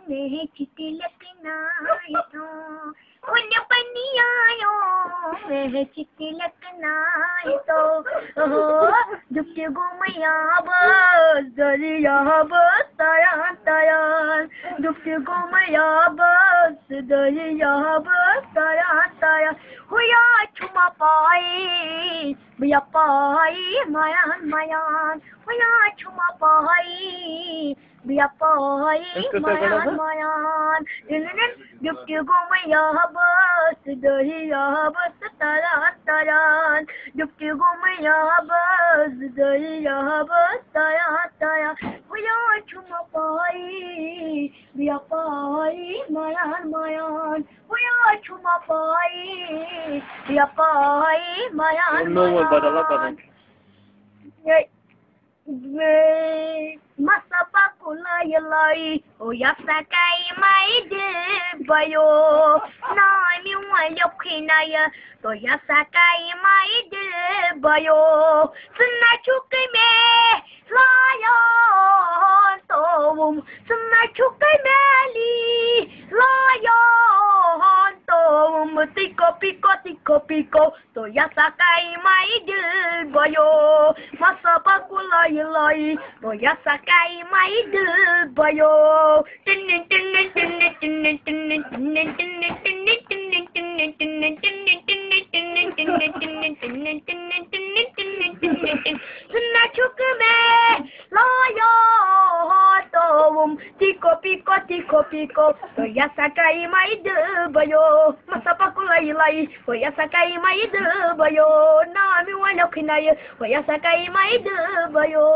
में चितलकना तो उन पनियायो में चितलकना तो दुख गुमया बस दरिया बस ताया ताया दुख गुमया बस दरिया बस ताया ताया हुआ छुमा पाई बिया पाई मायान मायान हुआ छुमा पाई बिया पाई मायान मायान दुख गुमया बस दरिया बस ताया ताया दुख गुमया बस दरिया बस ताया ताया हुआ छुमा पाई बिया पाई मायान मायान हुआ छुमा पाई बिया पाई मायान मायान masa pakula yalai o yasakai mai de bayo na mi wa yokhina ya to yasakai mai de bayo sunna chukai me layo to sunna chukai me li layo to tiko piko to yasakai mai de bayo masa pakula yalai to yasakai mai de bayo tin tin tin tin tin tin tin tin tin sunna chuk me layo to tiko piko to yasakai mai de bayo masa pakula yalai to yasakai mai de bayo na mi wa yokhina ya to yasakai mai de bayo